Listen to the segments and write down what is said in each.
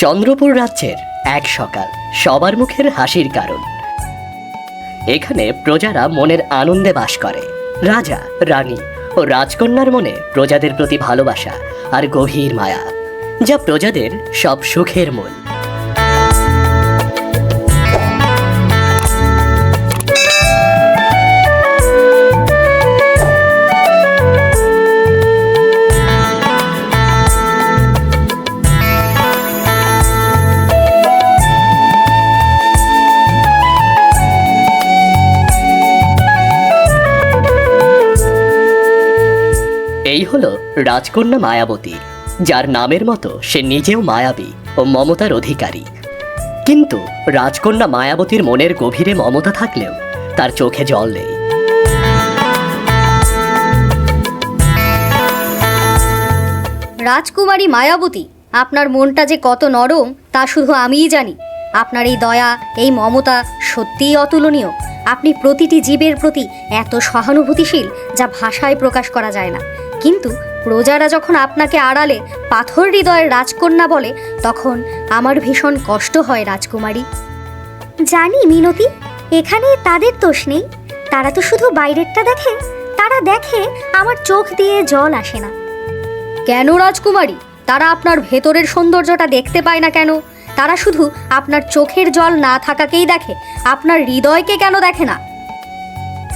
চন্দ্রপুর রাজ্যের এক সকাল, সবার মুখের হাসির কারণ। এখানে প্রজারা মনের আনন্দে বাস করে। রাজা, রানী ও রাজকন্যার মনে প্রজাদের প্রতি ভালোবাসা আর গভীর মায়া, যা প্রজাদের সব সুখের মূল। এই হলো রাজকন্যা মায়াবতী, যার নামের মতো সে নিজেও মায়াবী ও মমতার অধিকারী। কিন্তু রাজকন্যা মায়াবতীর মনের গভীরে মমতা থাকলেও তার চোখে জল নেই। রাজকুমারী মায়াবতী, আপনার মনটা যে কত নরম তা শুধু আমিই জানি। আপনার এই দয়া, এই মমতা সত্যিই অতুলনীয়। আপনি প্রতিটি জীবের প্রতি এত সহানুভূতিশীল যা ভাষায় প্রকাশ করা যায় না। কিন্তু প্রজারা যখন আপনাকে আড়ালে পাথর হৃদয়ের রাজকন্যা বলে, তখন আমার ভীষণ কষ্ট হয় রাজকুমারী। জানি মিনতি, এখানে তাদের দোষ নেই। তারা তো শুধু বাইরেরটা দেখে। তারা দেখে আমার চোখ দিয়ে জল আসে না। কেন রাজকুমারী? তারা আপনার ভেতরের সৌন্দর্যটা দেখতে পায় না কেন? তারা শুধু আপনার চোখের জল না থাকাকেই দেখে, আপনার হৃদয়কে কেন দেখে না?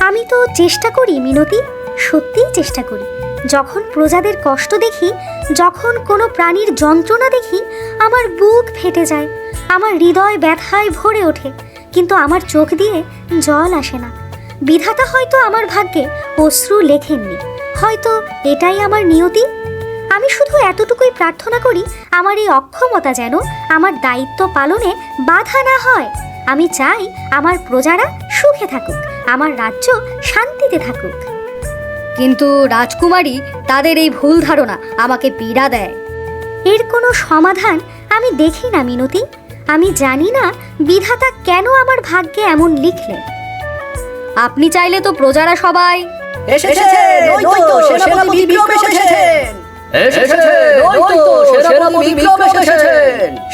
আমি তো চেষ্টা করি মিনতি, সত্যিই চেষ্টা করি। যখন প্রজাদের কষ্ট দেখি, যখন কোনো প্রাণীর যন্ত্রণা দেখি, আমার বুক ফেটে যায়, আমার হৃদয় ব্যথায় ভরে ওঠে। কিন্তু আমার চোখ দিয়ে জল আসে না। বিধাতা হয়তো আমার ভাগ্যে অশ্রু লেখেননি। হয়তো এটাই আমার নিয়তি। আমি শুধু এতটুকুই প্রার্থনা করি, আমার এই অক্ষমতা যেন আমার দায়িত্ব পালনে বাধা না হয়। আমি চাই আমার প্রজারা সুখে থাকুক, আমার রাজ্য শান্তিতে থাকুক। কিন্তু রাজকুমারী, তাদের এই ভুল ধারণা আমাকে পীড়া দেয়। এর কোনো সমাধান আমি দেখি না মিনতি। আমি জানি না বিধাতা কেন আমার ভাগ্যে এমন লিখলেন। আপনি চাইলে তো প্রজারা সবাই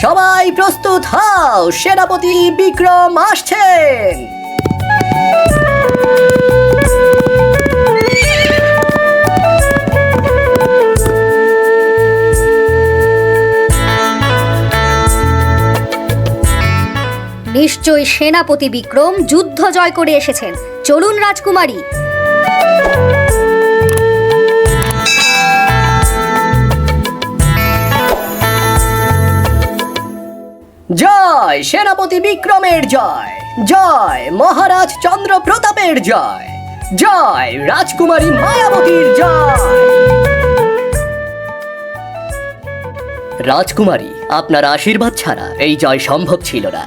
সবাই প্রস্তুত হও, সেনাপতি বিক্রম আসছেন। নিশ্চয়ই সেনাপতি বিক্রম যুদ্ধ জয় করে এসেছেন। চলুন রাজকুমারী। জয় সেনাপতি বিক্রমের জয়, জয় মহারাজ চন্দ্র প্রতাপের জয়, জয় রাজকুমারী মায়াবতীর জয়। রাজকুমারী, আপনার আশীর্বাদ ছাড়া এই জয় সম্ভব ছিল না।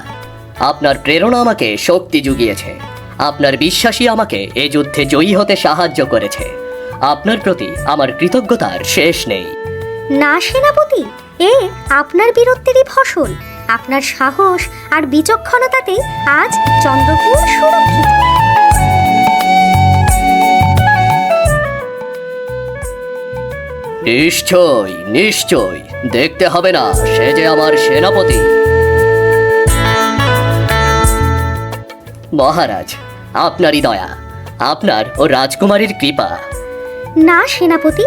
আপনার প্রেরণা আমাকে শক্তি জুগিয়েছে। আপনার বিশ্বাসী আমাকে এ যুদ্ধে জয়ী হতে সাহায্য করেছে। আপনার প্রতি আমার কৃতজ্ঞতার শেষ নেই। না সেনাপতি, এ আপনার বীরত্বেরই ফসল। আপনার সাহস আর বিচক্ষণতাতে আজ চন্দ্রপুর সুরক্ষিত। নিশ্চয় নিশ্চয়, দেখতে হবে না সে যে আমার সেনাপতি। মহারাজ, আপনারই দয়া, আপনার ও রাজকুমারীর কৃপা। না সেনাপতি,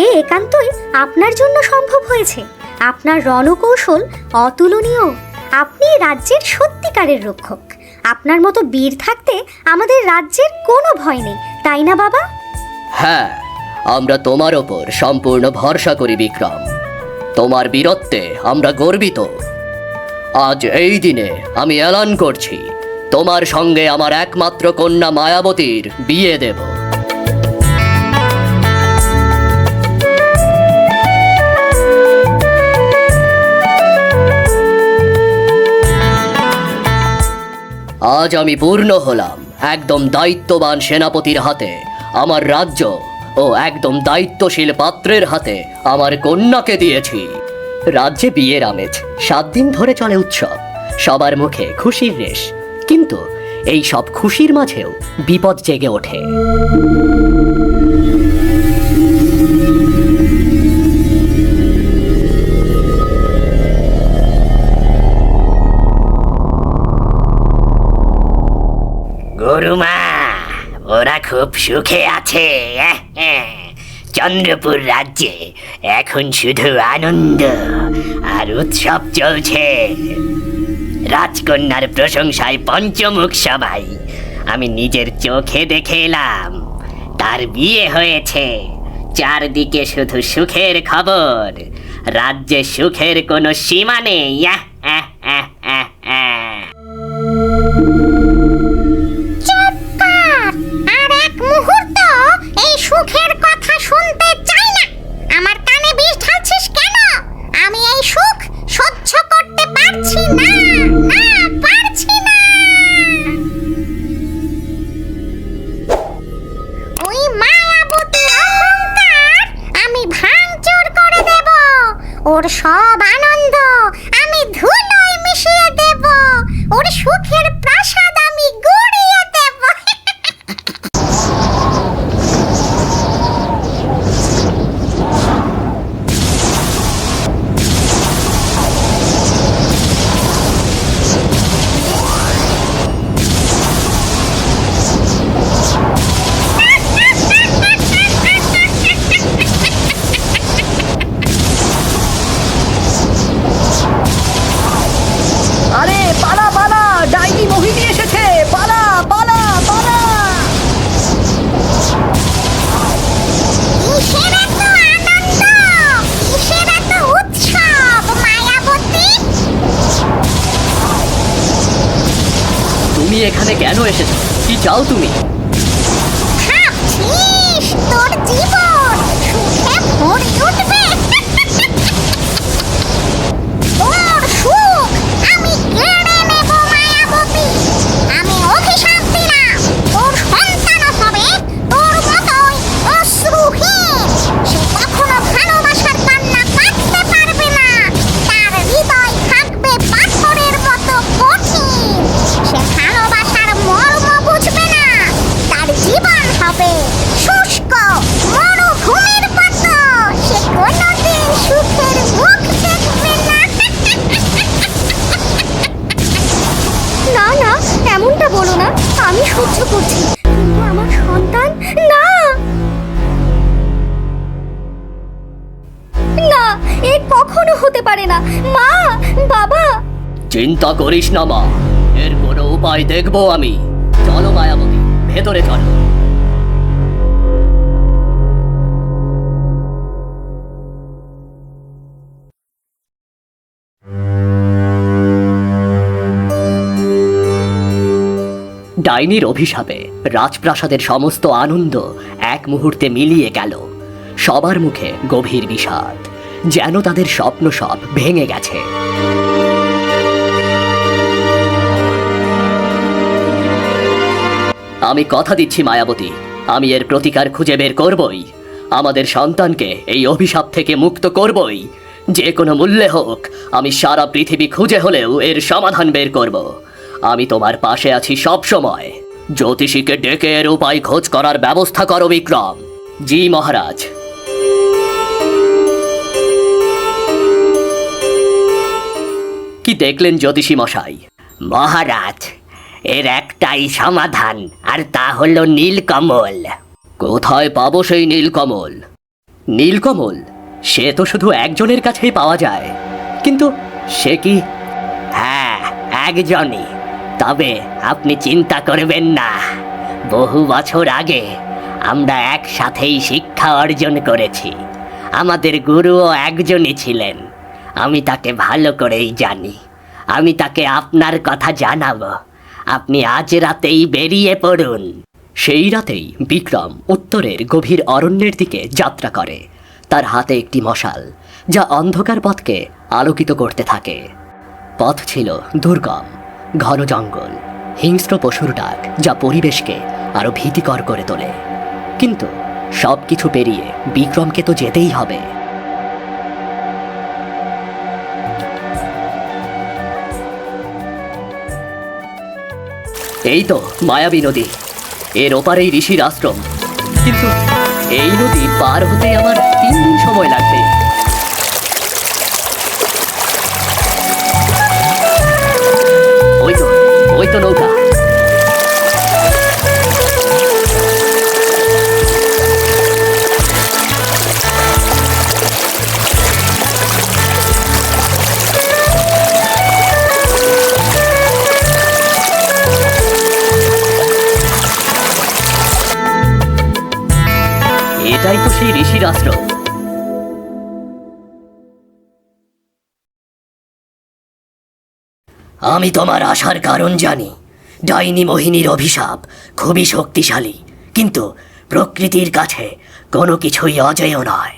এ একান্তই আপনার জন্য সম্ভব হয়েছে। আপনার রণকৌশল অতুলনীয়। আপনি রাজ্যের সত্যিকারের রক্ষক। আপনার মতো বীর থাকতে আমাদের রাজ্যের কোনো ভয় নেই, তাই না বাবা? হ্যাঁ, আমরা তোমার ওপর সম্পূর্ণ ভরসা করি বিক্রম। তোমার বীরত্বে আমরা গর্বিত। আজ এই দিনে আমি এলান করছি, তোমার সঙ্গে আমার একমাত্র কন্যা মায়াবতীর বিয়ে দেব। আজ আমি পূর্ণ হলাম একদম দায়িত্ববান সেনাপতির হাতে আমার রাজ্য ও একদম দায়িত্বশীল পাত্রের হাতে আমার কন্যাকে দিয়েছি। রাজ্যে বিয়ের আমেজ, 7 দিন ধরে চলে উৎসব, সবার মুখে খুশির রেশ। কিন্তু এই সব খুশির মাঝেও বিপদ জেগে ওঠে। বড়মা, ওরা খুব সুখে আছে। চন্দ্রপুর রাজ্যে এখন শুধু আনন্দ আর উৎসব চলছে। রাজকন্যার প্রশংসায় পঞ্চমুখ সবাই, আমি নিজের চোখে দেখে এলাম। তার বিয়ে হয়েছে, চারদিকে শুধু সুখের খবর। রাজ্যে সুখের কোনো সীমা নেই। আর এক মুহূর্ত এই সুখের কথা শুনতে চাই না। আমার কানে বিষ ঢালছিস কেন? আমি এই সুখ সহ্য করতে পারছি না, পারছি না। ওই মায়াবতীর অহংকার আমি ভাঙচুর করে দেব। ওর সব আনন্দ আমি ধুলোয় মিশিয়ে দেব। ওর সুখের প্রাসাদ আমি গুড়িয়ে দেব। আরে পালা পালা, ডাইনি মোহিনী এসেছে, পালা পালা পালা। কিসের এত আনন্দ? কিসের এত উৎসব, মায়াবতী? তুমি এখানে কেন এসেছো? কি চাও তুমি? ভাবছিস তোর জীবন সুখে ভরে উঠবে? তোর সুখ আমি কেড়ে নেব মায়াবতী। আমি অভিশাপ দিলাম, তোর সন্তানও হবে তোর মতোই অশ্রুহীন। সে কখনো ভালোবাসার কান্না কাটতে পারবে না। তার হৃদয় থাকবে পাথরের মতো কঠিন। সে ভালোবাসার মর্ম বুঝবে না। তার জীবন হবে শুষ্ক মরুভূমির মতো। সে কোনোদিন সুখের মুখ দেখবে না। না না, এমনটা বলো না। আমি সহ্য করছি, কিন্তু আমার সন্তান না। না, এ কখনো হতে পারে না। মা, বাবা। চিন্তা করিস না মা, এর কোনো উপায় দেখবো আমি। চলো মায়াবতী, ভেতরে চলো। ডাইনির অভিশাপে রাজপ্রাসাদের সমস্ত আনন্দ এক মুহূর্তে মিলিয়ে গেল। সবার মুখে গভীর বিষাদ, যেন তাদের স্বপ্ন সব ভেঙে গেছে। আমি কথা দিচ্ছি মায়াবতী, আমি এর প্রতিকার খুঁজে বের করবই। আমাদের সন্তানকে এই অভিশাপ থেকে মুক্ত করবই। যে কোনো মূল্যে হোক, আমি সারা পৃথিবী খুঁজে হলেও এর সমাধান বের করব। আমি তোমার পাশে আছি সব সময়। জ্যোতিষীকে ডেকে এর উপায় খোঁজ করার ব্যবস্থা করো বিক্রম। জি মহারাজ। কি দেখলেন জ্যোতিষী মশাই? মহারাজ, এর একটাই সমাধান, আর তা হলো নীলকমল। কোথায় পাবো সেই নীলকমল? নীলকমল সে তো শুধু একজনের কাছেই পাওয়া যায়, কিন্তু সে কি? হ্যাঁ, একজনই। তবে আপনি চিন্তা করবেন না। বহু বছর আগে আমরা একসাথেই শিক্ষা অর্জন করেছি। আমাদের গুরুও একজনই ছিলেন। আমি তাকে ভালো করেই জানি। আমি তাকে আপনার কথা জানাবো। আপনি আজ রাতেই বেরিয়ে পড়ুন। সেই রাতেই বিক্রম উত্তরের গভীর অরণ্যের দিকে যাত্রা করে। তার হাতে একটি মশাল, যা অন্ধকার পথকে আলোকিত করতে থাকে। পথ ছিল দুর্গম, ঘন জঙ্গল, হিংস্র পশুর ডাক, যা পরিবেশকে আরো ভীতিকর করে তোলে। কিন্তু সবকিছু পেরিয়ে বিক্রমকে তো যেতেই হবে। এই তো মায়াবী নদী, এর ওপারেই ঋষির আশ্রম। কিন্তু এই নদী পার হতে আমার 3 দিন সময় লাগবে। ওই তো নৌকা। ঋষির আশ্রম। আমি তোমার আসার কারণ জানি। ডাইনি মোহিনীর অভিশাপ খুবই শক্তিশালী, কিন্তু প্রকৃতির কাছে কোনো কিছুই অজেয় নয়।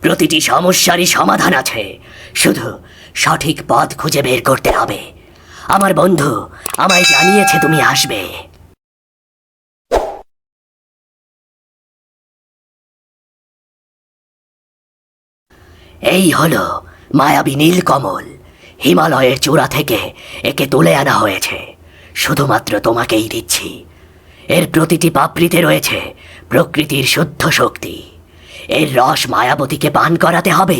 প্রতিটি সমস্যারই সমাধান আছে, শুধু সঠিক পথ খুঁজে বের করতে হবে। আমার বন্ধু আমায় জানিয়েছে তুমি আসবে। এই হলো মায়াবী নীলকমল। হিমালয়ের চূড়া থেকে একে তুলে আনা হয়েছে, শুধুমাত্র তোমাকেই দিচ্ছি। এর প্রতিটি পাপড়িতে রয়েছে প্রকৃতির শুদ্ধ শক্তি। এর রস মায়াবতীকে পান করাতে হবে।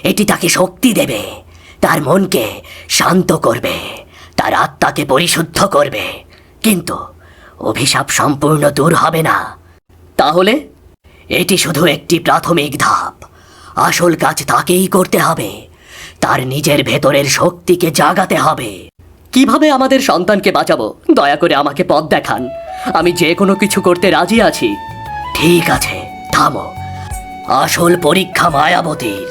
এটি তাকে শক্তি দেবে, তার মনকে শান্ত করবে, তার আত্মাকে পরিশুদ্ধ করবে। কিন্তু অভিশাপ সম্পূর্ণ দূর হবে না। তাহলে এটি শুধু একটি প্রাথমিক ধাপ। আসল কাজ তাকেই করতে হবে, তার নিজের ভেতরের শক্তিকে জাগাতে হবে। কিভাবে আমাদের সন্তানকে বাঁচাবো? দয়া করে আমাকে পথ দেখান। আমি যে কোনো কিছু করতে রাজি আছি। ঠিক আছে, থামো। আসল পরীক্ষা মায়াবতীর।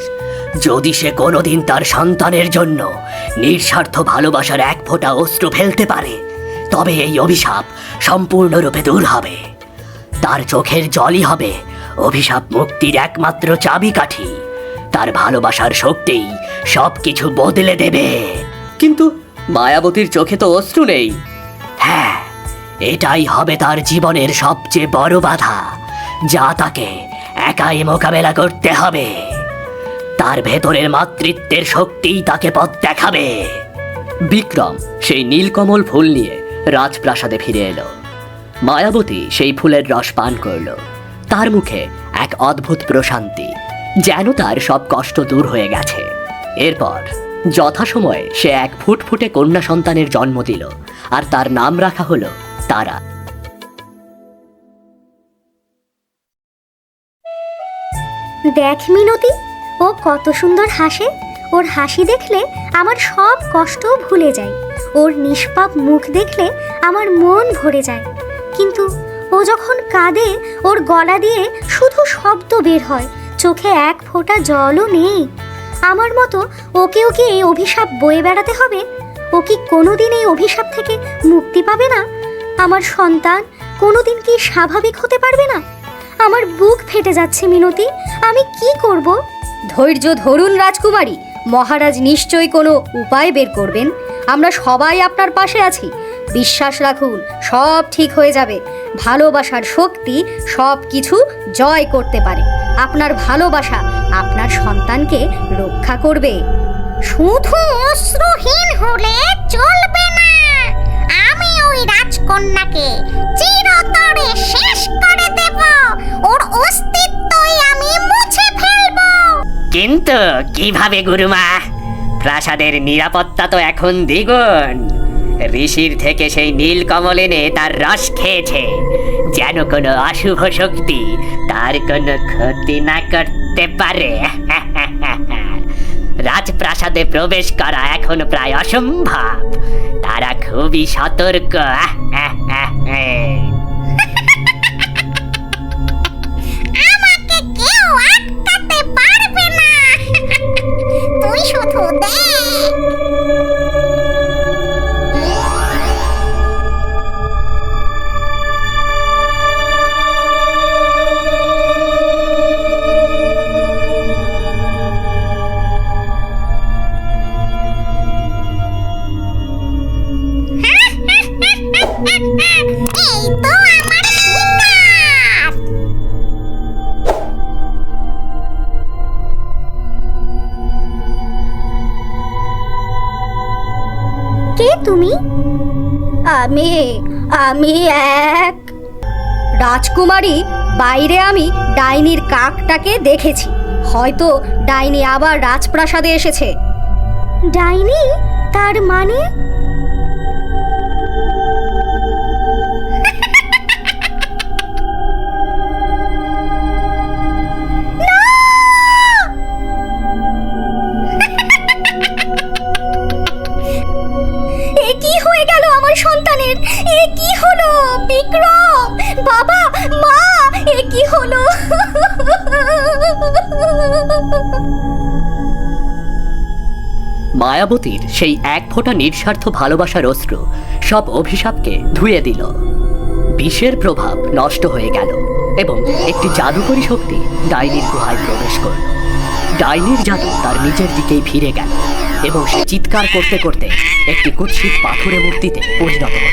যদি সে কোনোদিন তার সন্তানের জন্য নিঃস্বার্থ ভালোবাসার এক ফোঁটা অশ্রু ফেলতে পারে, তবে এই অভিশাপ সম্পূর্ণরূপে দূর হবে। তার চোখের জলই হবে অভিশাপ মুক্তির একমাত্র চাবিকাঠি। তার ভালোবাসার শক্তিই সবকিছু বদলে দেবে। কিন্তু মায়াবতীর চোখে তো অশ্রু নেই। হ্যাঁ, এটাই হবে তার জীবনের সবচেয়ে বড় বাধা, যা তাকে একাই মোকাবেলা করতে হবে। তার ভেতরের মাতৃত্বের শক্তিই তাকে পথ দেখাবে। বিক্রম সেই নীলকমল ফুল নিয়ে রাজপ্রাসাদে ফিরে এলো। মায়াবতী সেই ফুলের রস পান করল। তার মুখে এক অদ্ভুত প্রশান্তি, যেন তার সব কষ্ট দূর হয়ে গেছে। এরপর যথাসময়ে সে এক ফুটফুটে কন্যা সন্তানের জন্ম দিল, আর তার নাম রাখা হলো তারা। দেখ মিনতি, ও কত সুন্দর হাসে। ওর হাসি দেখলে আমার সব কষ্ট ভুলে যায়। ওর নিষ্পাপ মুখ দেখলে আমার মন ভরে যায়। কিন্তু ও যখন কাঁদে, ওর গলা দিয়ে শুধু শব্দ বের হয়, চোখে এক ফোঁটা জলও নেই। আমার মতো ওকেও কি এই অভিশাপ বয়ে বেড়াতে হবে? ও কি কোনোদিন এই অভিশাপ থেকে মুক্তি পাবে না? আমার সন্তান কোনোদিন কি স্বাভাবিক হতে পারবে না? আমার বুক ফেটে যাচ্ছে মিনতি, আমি কি করব? ধৈর্য ধরুন রাজকুমারী, মহারাজ নিশ্চয়ই কোনো উপায় বের করবেন। আমরা সবাই আপনার পাশে আছি। বিশ্বাস রাখুন, সব ঠিক হয়ে যাবে। ভালোবাসার শক্তি সব কিছু জয় করতে পারে। আপনার ভালোবাসা আপনার সন্তানকে রক্ষা করবে। শুধু অশ্রুহীন হলে চলবে না। আমি ওই রাজকন্যাকে চিরতরে শেষ করে দেব। ওর অস্তিত্বই আমি মুছে ফেলব। কিন্তু কিভাবে গুরুমা? প্রাসাদের নিরাপত্তা তো এখন দ্বিগুণ। ঋষির থেকে সেই নীল কমল এনে তার রস খেয়েছে, যেন কোনো অশুভ শক্তি তার কোনো ক্ষতি না করতে পারে। রাজপ্রাসাদে প্রবেশ করা এখন প্রায় অসম্ভব। তারা খুবই সতর্ক। আমাকে কেউ আটকাতে পারবে না। তুই শুধু দেখ। এই তো আমার শিকার। কে তুমি? আমি আমি এক রাজকুমারী। বাইরে আমি ডাইনির কাকটাকে দেখেছি। হয়তো ডাইনি আবার রাজপ্রাসাদে এসেছে। ডাইনি? তার মানে? এ কি হয়ে গেল আমার সন্তানের? এ কি হলো? বিক্রম, বাবা, মা, এ কি হলো? মায়াবতীর সেই এক ফোঁটা নিঃস্বার্থ ভালোবাসার অশ্রু সব অভিশাপকে ধুয়ে দিল। বিষের প্রভাব নষ্ট হয়ে গেল এবং একটি জাদুকরী শক্তি ডাইনির গুহায় প্রবেশ করল। ডাইনির জাদু তার নিজের দিকেই ফিরে গেল এবং সে চিৎকার করতে করতে একটি কুৎসিত পাথুরে মূর্তিতে পরিণত হল।